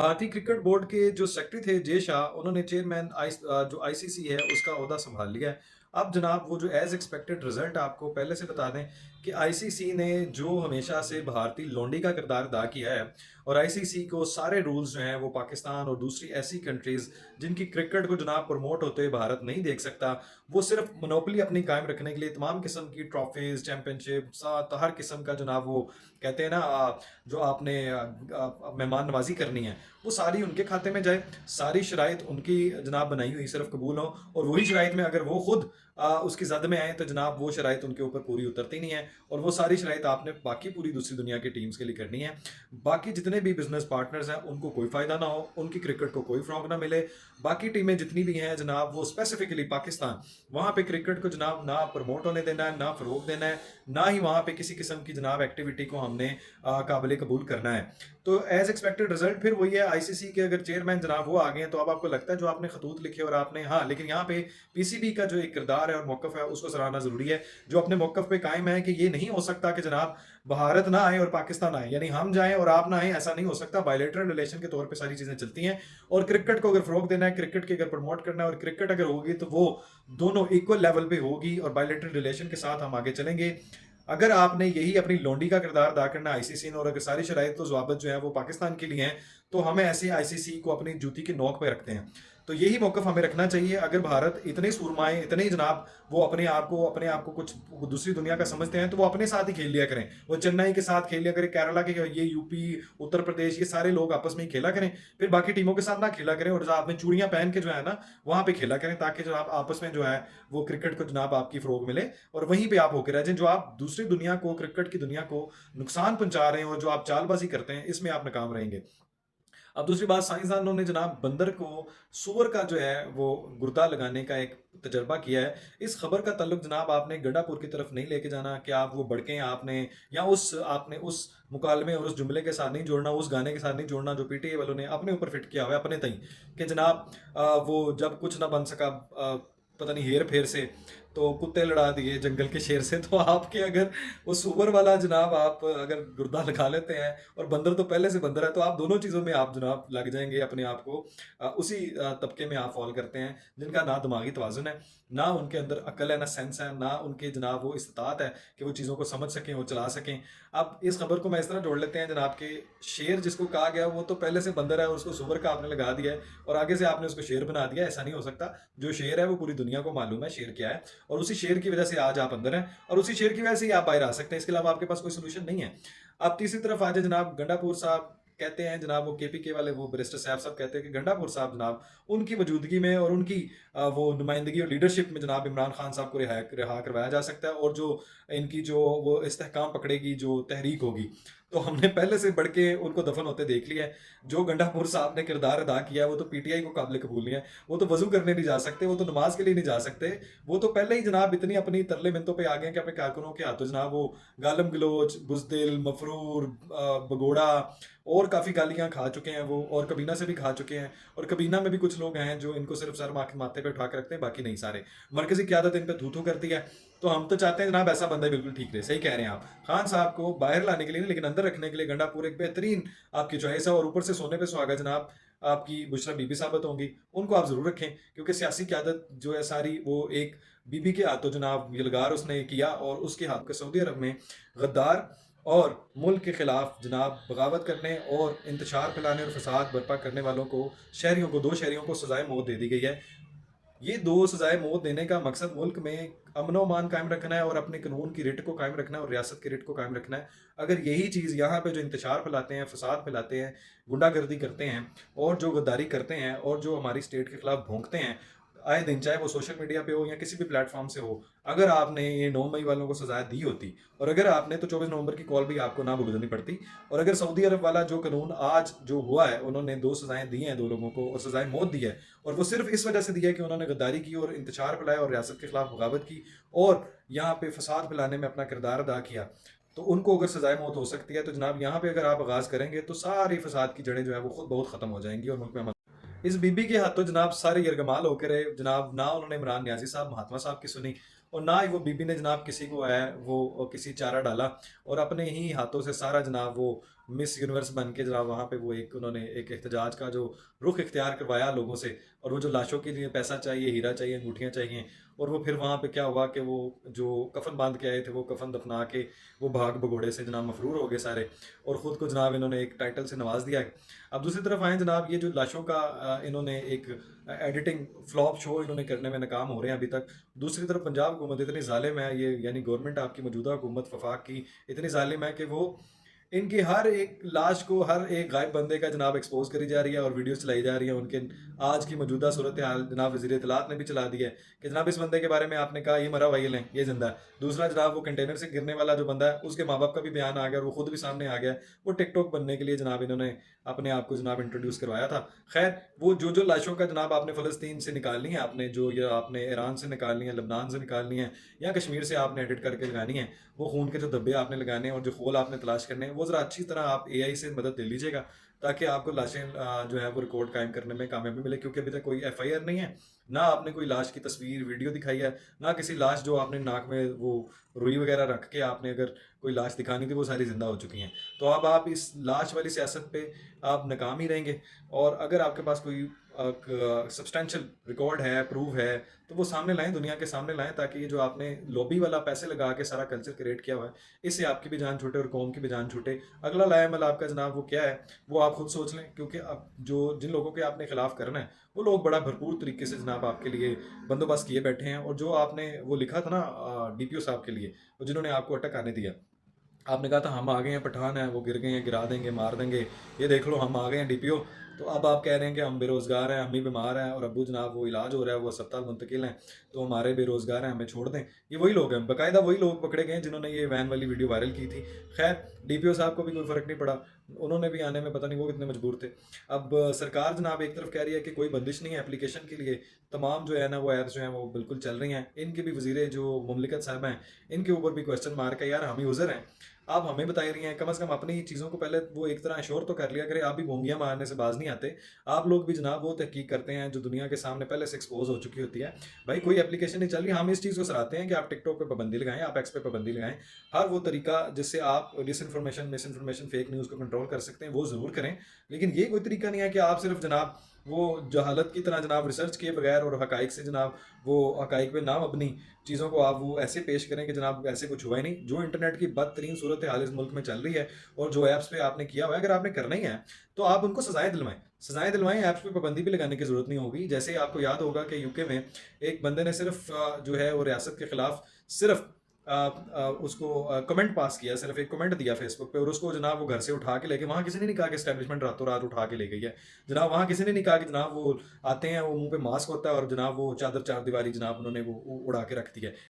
भारतीय cricket board के जो सेक्रेटरी थे जय शाह, उन्होंने चेयरमैन जो आईसीसी है उसका ओहदा संभाल लिया है। अब जनाब वो जो एज एक्सपेक्टेड रिजल्ट आपको पहले से बता दें कि आईसीसी ने जो हमेशा से भारतीय लोंडी का किरदार अदा किया है, और आईसीसी को सारे रूल्स जो हैं वो पाकिस्तान और दूसरी ऐसी कंट्रीज़ जिनकी क्रिकेट को जनाब प्रमोट होते हुए भारत नहीं देख सकता, वो सिर्फ मोनोपली अपनी कायम रखने के लिए तमाम किस्म की ट्रॉफीज़, चैंपियनशिप, साथ हर किस्म का जनाब वो कहते हैं ना, जो आपने मेहमान नवाजी करनी है वो सारी उनके खाते में जाए, सारी शराइत उनकी जनाब बनाई हुई सिर्फ कबूल हो, और वही शराइत में अगर वो खुद उसकी जद में आए तो जनाब वो शराइत उनके ऊपर पूरी उतरती नहीं है, और वो सारी शराइत आपने बाकी पूरी दूसरी दुनिया की टीम्स के लिए करनी है। बाकी जितने भी बिजनेस पार्टनर्स हैं उनको कोई फ़ायदा ना हो, उनकी क्रिकेट को कोई फ्रॉग ना मिले। बाकी टीमें जितनी भी हैं जनाब वो स्पेसिफिकली पाकिस्तान, वहाँ पे क्रिकेट को जनाब ना प्रमोट होने देना है, ना फ़रोग देना है, ना ही वहाँ पे किसी किस्म की जनाब एक्टिविटी को हमने काबिल कबूल करना है। तो एज एक्सपेक्टेड रिजल्ट फिर वही है, आईसीसी के अगर चेयरमैन जनाब वो आ गए हैं तो अब आपको लगता है जो आपने खतूत लिखे और आपने, हाँ लेकिन यहाँ पे पीसीबी का जो एक किरदार है और मौकफ है उसको सराहना जरूरी है, जो अपने मौकफ पे कायम है कि ये नहीं हो सकता कि जनाब भारत ना आए और पाकिस्तान आए, यानी हम जाएं और आप ना आए, ऐसा नहीं हो सकता। बायलेटरल रिलेशन के तौर पे सारी चीजें चलती हैं, और क्रिकेट को अगर फरोग देना है, क्रिकेट के अगर प्रमोट करना है, और क्रिकेट अगर होगी तो वो दोनों इक्वल लेवल पे होगी और बायलेटरल रिलेशन के साथ हम आगे चलेंगे। अगर आपने यही अपनी लोंडी का किरदार अदा करना आईसीसी ने, और अगर सारी शराइत तो ज़वाबत जो है वो पाकिस्तान के लिए हैं, तो हमें ऐसे आईसीसी को अपनी जूती की नोक पे रखते हैं। तो यही मौकफ हमें रखना चाहिए। अगर भारत इतने सूरमाए, इतने ही जनाब वो अपने आप को कुछ दूसरी दुनिया का समझते हैं, तो वो अपने साथ ही खेल लिया करें। वो चेन्नई के साथ खेल लिया करें, केरला के, ये यूपी, उत्तर प्रदेश, ये सारे लोग आपस में ही खेला करें, फिर बाकी टीमों के साथ ना खेला करें, और जहाँ आपने चूड़ियां पहन के जो है ना वहां पे खेला करें, ताकि जो आप आपस में जो है वो क्रिकेट को जनाब आपकी फरोग मिले, और वहीं पे आप होकर रह जाएं। जो आप दूसरी दुनिया को, क्रिकेट की दुनिया को नुकसान पहुंचा रहे हैं और जो आप चालबाजी करते हैं, इसमें आप नाकाम रहेंगे। अब दूसरी बात, साइंसदानों ने जनाब बंदर को सूअर का जो है वो गुर्दा लगाने का एक तजर्बा किया है। इस खबर का ताल्लुक जनाब आपने गंडापुर की तरफ नहीं लेके जाना कि आप वो बड़के आपने, या उस आपने उस मुकालमे और उस जुमले के साथ नहीं जोड़ना, उस गाने के साथ नहीं जोड़ना जो पीटीए वालों ने अपने ऊपर फिट किया हुआ है अपने तई, कि जनाब वो जब कुछ ना बन सका पता नहीं हेर फेर से, तो कुत्ते लड़ा दिए जंगल के शेर से। तो आपके अगर वो सुअर वाला जनाब आप अगर गुर्दा लगा लेते हैं, और बंदर तो पहले से बंदर है, तो आप दोनों चीज़ों में आप जनाब लग जाएंगे अपने आप को। उसी तबके में आप फॉल करते हैं जिनका ना दिमागी तवाज़ुन है, ना उनके अंदर अकल है, ना सेंस है, ना उनके जनाब वो इस्तात है कि वो चीज़ों को समझ सकें और चला सकें। अब इस खबर को मैं इस तरह जोड़ लेते हैं जनाब के, शेर जिसको कहा गया वो तो पहले से बंदर है, और उसको सुअर का आपने लगा दिया है, और आगे से आपने उसको शेर बना दिया। ऐसा नहीं हो सकता। जो शेर है वो पूरी दुनिया को मालूम है शेर क्या है, और उसी शेर की वजह से आज आप अंदर हैं, और उसी शेर की वजह से ही आप बाहर आ सकते हैं। इसके अलावा आपके पास कोई सोल्यूशन नहीं है। अब तीसरी तरफ आ जाए जनाब, गंडापुर साहब कहते हैं जनाब, वो केपीके वाले वो बैरिस्टर साहब सब कहते हैं कि गंडापुर साहब जनाब उनकी मौजूदगी में और उनकी वो नुमाइंदगी और लीडरशिप में जनाब इमरान खान साहब को रिहा करवाया जा सकता है, और जो इनकी जो वो इस्तेहकाम पकड़ेगी, जो तहरीक होगी, तो हमने पहले से बढ़ के उनको दफन होते देख लिया है। जो गंडापुर साहब ने किरदार अदा किया है वो तो पीटीआई को काबिल कबूल नहीं है। वो तो वजू करने नहीं जा सकते, वो तो नमाज के लिए नहीं जा सकते, वो तो पहले ही जनाब इतनी अपनी तरले मिनतों पे आ गए कि अपने कारकुनों के हाथों जनाब वो गालम गलोच, बुजदिल, मफरूर, बगोड़ा, और काफ़ी गालियाँ खा चुके हैं वो, और कबीना से भी खा चुके हैं। और कबीना में भी कुछ लोग हैं जो इनको सिर्फ सर माथे पे उठा के रखते हैं, बाकी नहीं सारे। मरकजी क़यादत इन पे थू थू करती है। तो हम तो चाहते हैं जनाब ऐसा बंदा ही बिल्कुल ठीक रहे। सही कह रहे हैं आप। खान साहब को बाहर लाने के लिए नहीं, लेकिन अंदर रखने के लिए गंडापुर एक बेहतरीन आपकी चॉइस है, और ऊपर से सोने पे सुहागा जनाब आपकी बुशरा बीबी साबित होंगी, उनको आप ज़रूर रखें, क्योंकि सियासी क़यादत जो है सारी वो एक बीबी के हाथों जनाब यलगार उसने किया, और उसके हाथ के सऊदी अरब में गद्दार और मुल्क के ख़िलाफ़ जनाब बगावत करने और इंतशार फैलाने और फसाद बर्पा करने वालों को, शहरियों को, दो शहरियों को सजाए मौत दे दी गई है। ये दो सजाए मौत देने का मकसद मुल्क में अमन व अमान कायम रखना है, और अपने कानून की रिट को कायम रखना है, और रियासत की रिट को कायम रखना है। अगर यही चीज़ यहाँ पे जो इंतशार फैलाते हैं, फसाद फैलाते हैं, गुंडागर्दी करते हैं, और जो गद्दारी करते हैं, और जो हमारी स्टेट के खिलाफ भोंकते हैं आए दिन, चाहे वो सोशल मीडिया पे हो या किसी भी प्लेटफॉर्म से हो, अगर आपने ये 9 मई वालों को सजा दी होती, और अगर आपने, तो 24 नवंबर की कॉल भी आपको ना भुगतनी पड़ती। और अगर सऊदी अरब वाला जो कानून आज जो हुआ है, उन्होंने दो सजाएं दी हैं दो लोगों को, और सजाएं मौत दी है, और वो सिर्फ इस वजह से दी है कि उन्होंने गद्दारी की और इंतशार फैलाया और रियासत के खिलाफ बगावत की, और यहाँ पे फसाद फैलाने में अपना किरदार अदा किया, तो उनको अगर सजाए मौत हो सकती है, तो जनाब यहाँ पे अगर आप आगाज़ करेंगे तो सारी फसाद की जड़ें जो है वो खुद बहुत ख़त्म हो जाएंगी, और मुल्क में इस बीबी के हाथों जनाब सारे यरगमाल होकर रहे जनाब। ना उन्होंने इमरान न्याजी साहब, महात्मा साहब की सुनी, और ना ही वो बीबी ने जनाब किसी को है वो किसी चारा डाला, और अपने ही हाथों से सारा जनाब वो मिस यूनिवर्स बन के जनाब वहाँ पे वो एक उन्होंने एक एहतजाज का जो रुख इख्तियार करवाया लोगों से, और वो जो लाशों के लिए पैसा चाहिए, हीरा चाहिए, अंगूठियाँ चाहिए, और वो फिर वहाँ पे क्या हुआ कि वो जो कफन बांध के आए थे वो कफन दफना के वो भाग भगोड़े से जनाब मफरूर हो गए सारे, और ख़ुद को जनाब इन्होंने एक टाइटल से नवाज दिया है। अब दूसरी तरफ आए जनाब, ये जो लाशों का इन्होंने एक एडिटिंग फ्लॉप शो इन्होंने करने में नाकाम हो रहे हैं अभी तक। दूसरी तरफ पंजाब हुकूमत इतनी ज़ालिम है, ये यानी गवर्नमेंट आपकी मौजूदा हुकूमत वफाक की इतनी ज़ालिम है कि वो इनकी हर एक लाश को, हर एक गायब बंदे का जनाब एक्सपोज करी जा रही है और वीडियोस चलाई जा रही है उनके। आज की मौजूदा सूरत हाल जनाब वज़ीर इत्तलात ने भी चला दी है कि जनाब इस बंदे के बारे में आपने कहा ये मरा हुआ, ये लें ये जिंदा है। दूसरा जनाब वो कंटेनर से गिरने वाला जो बंदा है उसके माँ बाप का भी बयान आ गया और वो खुद भी सामने आ गया। वो टिकटॉक बनने के लिए जनाब इन्होंने अपने आप को जनाब इंट्रोड्यूस करवाया था। खैर, वो जो जो लाशों का जनाब आपने फ़लस्तीन से निकालनी है, आपने जो या आपने ईरान से निकालनी है, लबनान से निकालनी है, या कश्मीर से आपने एडिट करके लगानी है, वो खून के जो धब्बे आपने लगाने हैं और जो खोल आपने तलाश करने हैं, वो ज़रा अच्छी तरह आप एआई से मदद ले लीजिएगा, ताकि आपको लाशें जो है वो रिकॉर्ड कायम करने में कामयाबी मिले। क्योंकि अभी तक कोई एफआईआर नहीं है, ना आपने कोई लाश की तस्वीर वीडियो दिखाई है, ना किसी लाश जो आपने नाक में वो रुई वगैरह रख के आपने अगर कोई लाश दिखानी थी वो सारी ज़िंदा हो चुकी हैं। तो अब आप इस लाश वाली सियासत पे आप नाकाम ही रहेंगे। और अगर आपके पास कोई सब्सटेंशियल रिकॉर्ड है, प्रूव है, तो वो सामने लाएं, दुनिया के सामने लाएं, ताकि ये जो आपने लॉबी वाला पैसे लगा के सारा कल्चर क्रिएट किया हुआ है, इससे आपकी भी जान छूटे और कौम की भी जान छूटे। अगला लाएमल आपका जनाब वो क्या है वो आप खुद सोच लें, क्योंकि अब जो जिन लोगों के आपने खिलाफ करना है वो लोग बड़ा भरपूर तरीके से जनाब आपके लिए बंदोबस्त किए बैठे हैं। और जो आपने वो लिखा था ना डीपीओ साहब के लिए, वो जिन्होंने आपको अटक आने दिया, आपने कहा था हम आ गए हैं, पठान है वो गिर गए हैं, गिरा देंगे, मार देंगे, ये देख लो हम आ गए हैं डीपीओ। तो अब आप कह रहे हैं कि हम बेरोज़गार हैं, हम ही बीमार हैं, और अब्बू जनाब वो इलाज हो रहा है, वो अस्पताल मुंतकिल हैं, तो हमारे बेरोज़गार हैं, हमें छोड़ दें। ये वही लोग हैं, बाकायदा वही लोग पकड़े गए हैं जिन्होंने ये वैन वाली वीडियो वायरल की थी। खैर, डीपीओ साहब को भी कोई फ़र्क नहीं पड़ा, उन्होंने भी आने में पता नहीं वो कितने मजबूर थे। अब सरकार जनाब एक तरफ कह रही है कि कोई बंदिश नहीं है एप्लीकेशन के लिए, तमाम जो है ना वो ऐप्स जो हैं वो बिल्कुल चल रही हैं। इनके भी वज़ीर जो मुमलिकत साहब हैं, इनके ऊपर भी क्वेश्चन मार्क है, यार हम यूज़र हैं, आप हमें बता रही हैं, कम से कम अपनी चीज़ों को पहले वो एक तरह श्योर तो कर लिया करें। आप भी भोंगियाँ मारने से बाज नहीं आते, आप लोग भी जनाब वो तहकीक करते हैं जो दुनिया के सामने पहले से एक्सपोज हो चुकी होती है। भाई कोई एप्लीकेशन नहीं चल रही, हम इस चीज़ को सराहते हैं कि आप टिकटॉक पे पाबंदी लगाएं, आप एक्स पे पाबंदी लगाएं, हर वो तरीका जिससे आप disinformation, miss information, fake news को कंट्रोल कर सकते हैं वो ज़रूर करें। लेकिन ये कोई तरीका नहीं है कि आप सिर्फ जनाब वो जहालत की तरह जनाब रिसर्च किए बगैर और हकाइक से जनाब वो हकाइक पे नाम अपनी चीज़ों को आप वो ऐसे पेश करें कि जनाब ऐसे कुछ हुआ ही नहीं। जो इंटरनेट की बदतरीन सूरत हाल इस मुल्क में चल रही है और जो ऐप्स पे आपने किया हुआ है, अगर आपने करना ही है तो आप उनको सजाएं दिलवाएं, सजाएं दिलवाएं, ऐप्स पे पाबंदी भी लगाने की ज़रूरत नहीं होगी। जैसे आपको याद होगा कि यूके में एक बंदे ने सिर्फ जो है वो रियासत के खिलाफ सिर्फ उसको कमेंट पास किया, सिर्फ एक कमेंट दिया फेसबुक पे, और उसको जनाब वो घर से उठा के लेके, वहाँ किसी ने नहीं कहा कि एस्टेब्लिशमेंट रातों रात उठा के ले गई है जनाब, वहाँ किसी ने नहीं कहा कि जनाब वो आते हैं वो मुंह पे मास्क होता है और जनाब वो चादर चार दीवारी जनाब उन्होंने वो उड़ा के रख दी है।